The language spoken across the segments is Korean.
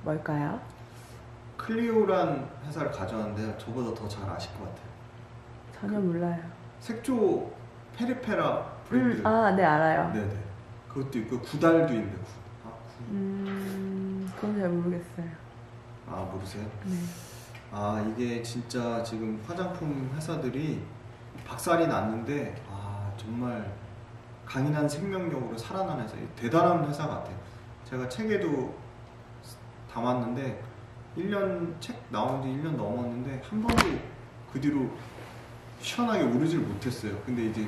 뭘까요? 클리오란 회사를 가져왔는데 저보다 더 잘 아실 것 같아요. 전혀 몰라요. 색조 페리페라 브랜드. 네, 알아요. 네네. 그것도 있고 구달도 있는데 그건 잘 모르겠어요. 모르세요? 네. 이게 진짜 지금 화장품 회사들이 박살이 났는데 정말 강인한 생명력으로 살아난 회사, 대단한 회사 같아요. 제가 책에도 담았는데 책 나온 지 1년 넘었는데 한 번도 그 뒤로 시원하게 오르질 못했어요. 근데 이제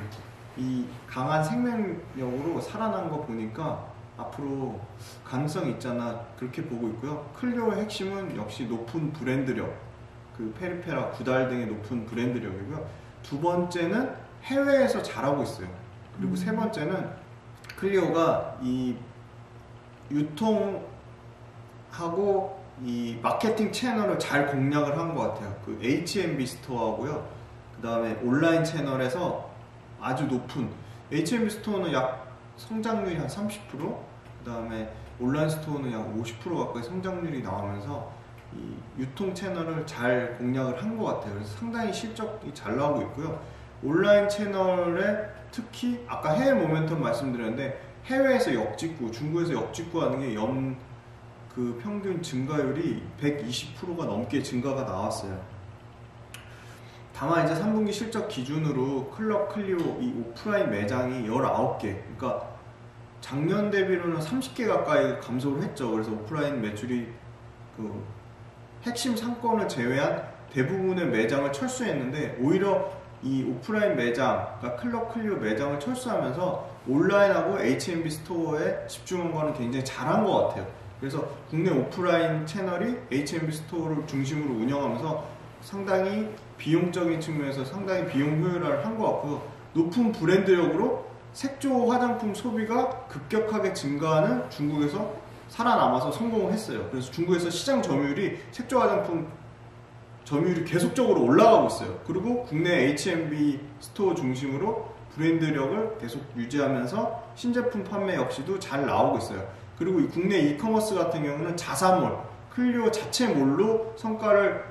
이 강한 생명력으로 살아난 거 보니까 앞으로 가능성이 있잖아, 그렇게 보고 있고요. 클리오의 핵심은 역시 높은 브랜드력, 그 페리페라, 구달 등의 높은 브랜드력이고요. 두 번째는 해외에서 잘하고 있어요. 그리고 세 번째는 클리오가 이 유통하고 이 마케팅 채널을 잘 공략을 한 것 같아요. 그 H&B 스토어하고요. 그 다음에 온라인 채널에서 아주 높은, H&B 스토어는 약 성장률이 한 30%, 그 다음에 온라인 스토어는 약 50% 가까이 성장률이 나오면서 이 유통 채널을 잘 공략을 한 것 같아요. 그래서 상당히 실적이 잘 나오고 있고요. 온라인 채널에 특히 아까 해외 모멘텀 말씀드렸는데 해외에서 역직구, 중국에서 역직구하는 게 그 평균 증가율이 120%가 넘게 증가가 나왔어요. 다만 이제 3분기 실적 기준으로 클리오 이 오프라인 매장이 19개, 그러니까 작년 대비로는 30개 가까이 감소를 했죠. 그래서 오프라인 매출이 그 핵심 상권을 제외한 대부분의 매장을 철수했는데, 오히려 이 오프라인 매장, 그러니까 클리오 매장을 철수하면서 온라인하고 H&B 스토어에 집중한 거는 굉장히 잘한 것 같아요. 그래서 국내 오프라인 채널이 H&B 스토어를 중심으로 운영하면서 상당히 비용적인 측면에서 상당히 비용 효율화를 한 것 같고요. 높은 브랜드력으로 색조 화장품 소비가 급격하게 증가하는 중국에서 살아남아서 성공을 했어요. 그래서 중국에서 시장 점유율이 색조 화장품 점유율이 계속적으로 올라가고 있어요. 그리고 국내 H&B 스토어 중심으로 브랜드력을 계속 유지하면서 신제품 판매 역시도 잘 나오고 있어요. 그리고 이 국내 이커머스 같은 경우는 자사몰, 클리오 자체 몰로 성과를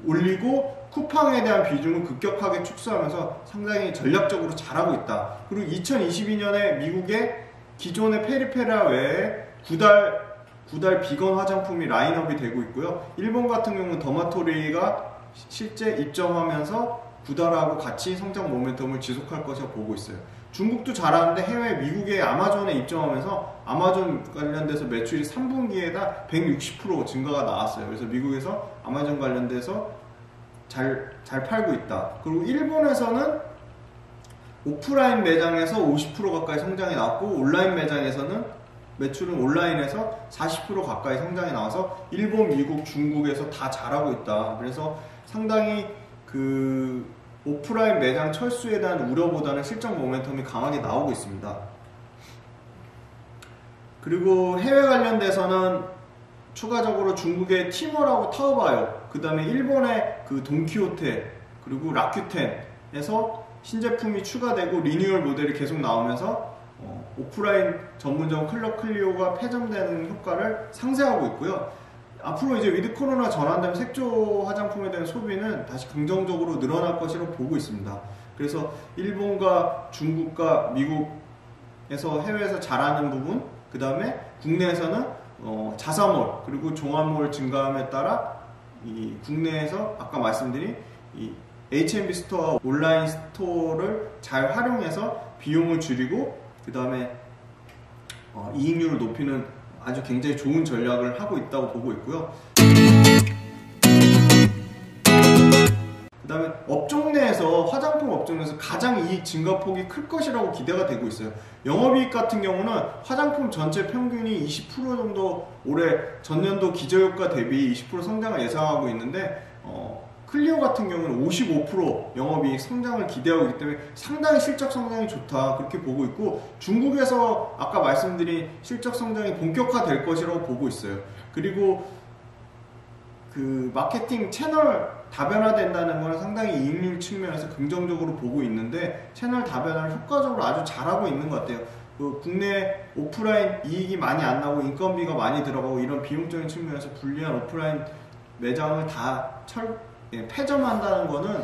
올리고 쿠팡에 대한 비중을 급격하게 축소하면서 상당히 전략적으로 잘하고 있다. 그리고 2022년에 미국의 기존의 페리페라 외에 구달 비건 화장품이 라인업이 되고 있고요. 일본 같은 경우는 더마토리가 실제 입점하면서 구달하고 같이 성장 모멘텀을 지속할 것이라고 보고 있어요. 중국도 잘하는데 해외 미국의 아마존에 입점하면서 아마존 관련돼서 매출이 3분기에다 160% 증가가 나왔어요. 그래서 미국에서 아마존 관련돼서 잘 팔고 있다. 그리고 일본에서는 오프라인 매장에서 50% 가까이 성장이 나왔고, 온라인 매장에서는 매출은 온라인에서 40% 가까이 성장이 나와서 일본, 미국, 중국에서 다 잘하고 있다. 그래서 상당히 그 오프라인 매장 철수에 대한 우려보다는 실적 모멘텀이 강하게 나오고 있습니다. 그리고 해외 관련돼서는 추가적으로 중국의 티몰하고 타오바이오, 그 다음에 일본의 그 돈키호테, 그리고 라큐텐에서 신제품이 추가되고 리뉴얼 모델이 계속 나오면서 오프라인 전문점 클리오가 폐점되는 효과를 상쇄하고 있고요. 앞으로 이제 위드 코로나 전환되면 색조 화장품에 대한 소비는 다시 긍정적으로 늘어날 것이라고 보고 있습니다. 그래서 일본과 중국과 미국에서 해외에서 잘하는 부분, 그 다음에 국내에서는 자사몰 그리고 종합몰 증가함에 따라 이 국내에서 아까 말씀드린 이 H&B 스토어와 온라인 스토어를 잘 활용해서 비용을 줄이고 그 다음에 이익률을 높이는 아주 굉장히 좋은 전략을 하고 있다고 보고 있고요. 그 다음에 업종 내에서 화장품 업종 내에서 가장 이익 증가폭이 클 것이라고 기대가 되고 있어요. 영업이익 같은 경우는 화장품 전체 평균이 20% 정도 올해 전년도 기저효과 대비 20% 성장을 예상하고 있는데 클리오 같은 경우는 55% 영업이익 성장을 기대하고 있기 때문에 상당히 실적 성장이 좋다 그렇게 보고 있고, 중국에서 아까 말씀드린 실적 성장이 본격화될 것이라고 보고 있어요. 그리고 그 마케팅 채널 다변화된다는 건 상당히 이익률 측면에서 긍정적으로 보고 있는데, 채널 다변화를 효과적으로 아주 잘하고 있는 것 같아요. 그 국내 오프라인 이익이 많이 안 나고 인건비가 많이 들어가고 이런 비용적인 측면에서 불리한 오프라인 매장을 다 폐점한다는 거는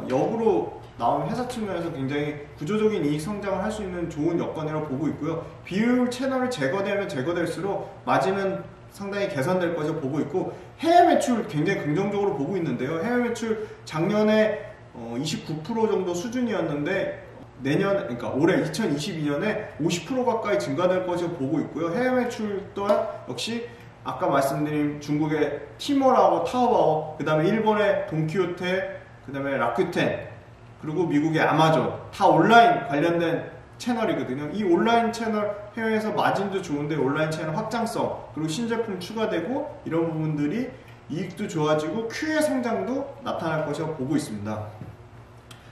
역으로 나오는 회사 측면에서 굉장히 구조적인 이익 성장을 할 수 있는 좋은 여건이라고 보고 있고요. 비효율 채널을 제거되면 제거될수록 마진은 상당히 개선될 것으로 보고 있고, 해외 매출 굉장히 긍정적으로 보고 있는데요. 해외 매출 작년에 29% 정도 수준이었는데 그러니까 올해 2022년에 50% 가까이 증가될 것으로 보고 있고요. 해외 매출 또한 역시 아까 말씀드린 중국의 티몰하고 타오바오, 그 다음에 일본의 돈키호테, 그 다음에 라쿠텐, 그리고 미국의 아마존, 다 온라인 관련된 채널이거든요. 이 온라인 채널 해외에서 마진도 좋은데 온라인 채널 확장성, 그리고 신제품 추가되고 이런 부분들이 이익도 좋아지고 큐의 성장도 나타날 것이라고 보고 있습니다.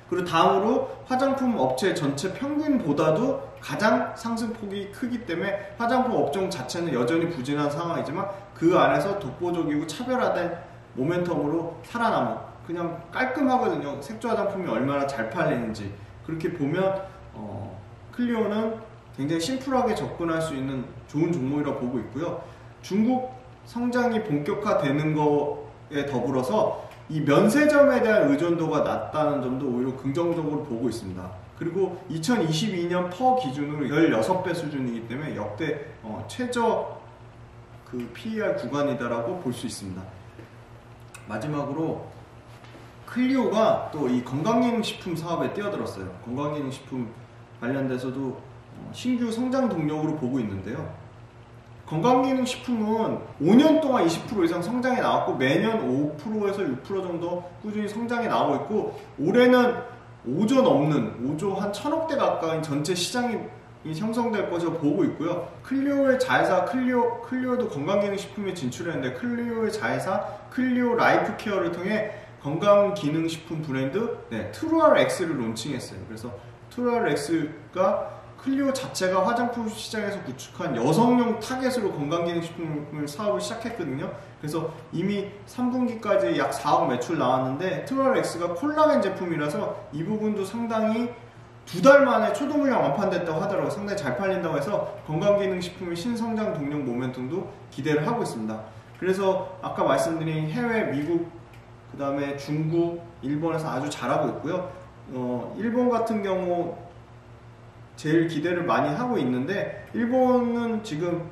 그리고 다음으로 화장품 업체 전체 평균보다도 가장 상승폭이 크기 때문에 화장품 업종 자체는 여전히 부진한 상황이지만 그 안에서 독보적이고 차별화된 모멘텀으로 살아남은, 그냥 깔끔하거든요. 색조 화장품이 얼마나 잘 팔리는지. 그렇게 보면 클리오는 굉장히 심플하게 접근할 수 있는 좋은 종목이라고 보고 있고요. 중국 성장이 본격화되는 거에 더불어서 이 면세점에 대한 의존도가 낮다는 점도 오히려 긍정적으로 보고 있습니다. 그리고 2022년 퍼 기준으로 16배 수준이기 때문에 역대 최저 그 PER 구간이다라고 볼 수 있습니다. 마지막으로 클리오가 또 이 건강기능식품 사업에 뛰어들었어요. 건강기능식품 관련돼서도 신규 성장 동력으로 보고 있는데요. 건강기능식품은 5년 동안 20% 이상 성장이 나왔고 매년 5%에서 6% 정도 꾸준히 성장이 나오고 있고, 올해는 5조 한 1000억대 가까운 전체 시장이 형성될 것으로 보고 있고요. 클리오의 자회사 클리오도 건강기능식품에 진출했는데 클리오의 자회사 클리오 라이프케어를 통해 건강기능식품 브랜드 트루알엑스를 론칭했어요. 그래서 트루알엑스가 클리오 자체가 화장품 시장에서 구축한 여성용 타겟으로 건강기능식품 사업을 시작했거든요. 그래서 이미 3분기까지 약 4억 매출 나왔는데 트루알엑스가 콜라겐 제품이라서 이 부분도 상당히 2달 만에 초도물량 완판됐다고 하더라고요. 상당히 잘 팔린다고 해서 건강기능식품의 신성장 동력 모멘텀도 기대를 하고 있습니다. 그래서 아까 말씀드린 해외, 미국, 그 다음에 중국, 일본에서 아주 잘하고 있고요. 일본 같은 경우 제일 기대를 많이 하고 있는데, 일본은 지금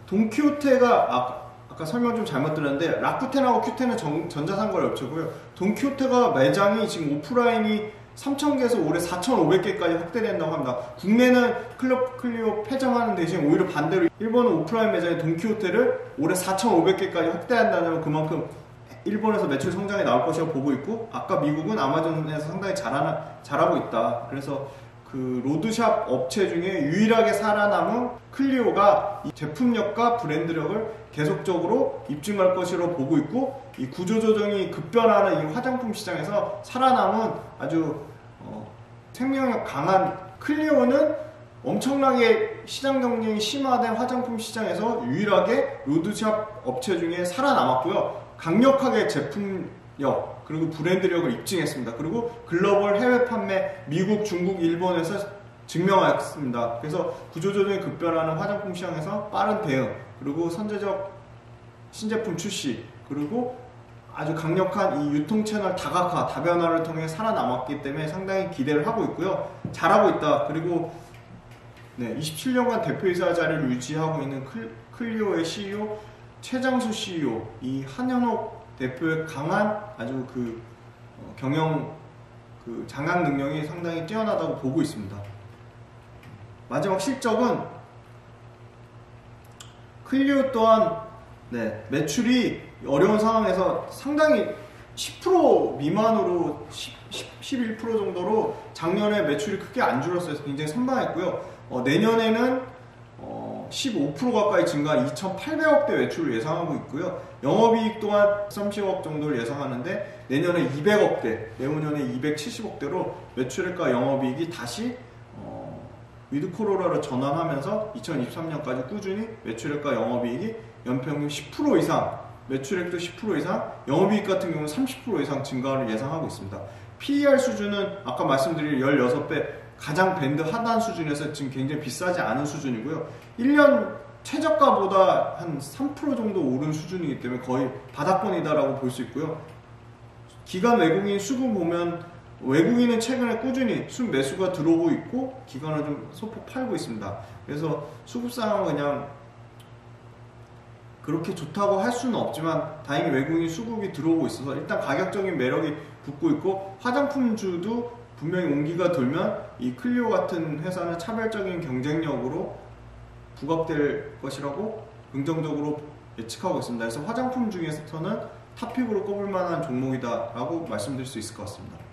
돈키호테가 아까 설명 좀 잘못 들었는데 라쿠텐하고 큐텐은 전자상거래 업체고요. 돈키호테가 매장이 지금 오프라인이 3,000개에서 올해 4,500개까지 확대된다고 합니다. 국내는 클럽 클리오 폐점하는 대신 오히려 반대로 일본은 오프라인 매장의 돈키호테를 올해 4,500개까지 확대한다면 그만큼 일본에서 매출 성장이 나올 것이라고 보고 있고, 아까 미국은 아마존에서 상당히 잘하고 있다. 그래서 그 로드샵 업체 중에 유일하게 살아남은 클리오가 이 제품력과 브랜드력을 계속적으로 입증할 것이라고 보고 있고, 이 구조조정이 급변하는 이 화장품 시장에서 살아남은 아주 생명력 강한 클리오는 엄청나게 시장 경쟁이 심화된 화장품 시장에서 유일하게 로드샵 업체 중에 살아남았고요. 강력하게 제품력 그리고 브랜드력을 입증했습니다. 그리고 글로벌 해외 판매 미국, 중국, 일본에서 증명하였습니다. 그래서 구조조정이 급변하는 화장품 시장에서 빠른 대응, 그리고 선제적 신제품 출시, 그리고 아주 강력한 이 유통 채널 다각화, 다변화를 통해 살아남았기 때문에 상당히 기대를 하고 있고요. 잘하고 있다. 그리고 27년간 대표이사 자리를 유지하고 있는 클리오의 CEO 최장수 CEO, 이 한현옥 대표의 강한 아주 경영 장악 능력이 상당히 뛰어나다고 보고 있습니다. 마지막 실적은 클리오 또한 매출이 어려운 상황에서 상당히 10% 미만으로 11% 정도로 작년에 매출이 크게 안 줄었어요. 굉장히 선방했고요. 내년에는 15% 가까이 증가한 2,800억대 매출을 예상하고 있고요. 영업이익 또한 30억 정도를 예상하는데 내년에 200억대, 내후년에 270억대로 매출액과 영업이익이 다시 위드 코로나로 전환하면서 2023년까지 꾸준히 매출액과 영업이익이 연평균 10% 이상, 매출액도 10% 이상, 영업이익 같은 경우는 30% 이상 증가를 예상하고 있습니다. PER 수준은 아까 말씀드린 16배, 가장 밴드 하단 수준에서 지금 굉장히 비싸지 않은 수준이고요. 1년 최저가보다 한 3% 정도 오른 수준이기 때문에 거의 바닥권이다라고 볼 수 있고요. 기관 외국인 수급 보면 외국인은 최근에 꾸준히 순 매수가 들어오고 있고 기관은 좀 소폭 팔고 있습니다. 그래서 수급 상황은 그냥 그렇게 좋다고 할 수는 없지만 다행히 외국인 수급이 들어오고 있어서 일단 가격적인 매력이 붙고 있고 화장품주도 분명히 온기가 돌면 이 클리오 같은 회사는 차별적인 경쟁력으로 부각될 것이라고 긍정적으로 예측하고 있습니다. 그래서 화장품 중에서는 탑픽으로 꼽을 만한 종목이다 라고 말씀드릴 수 있을 것 같습니다.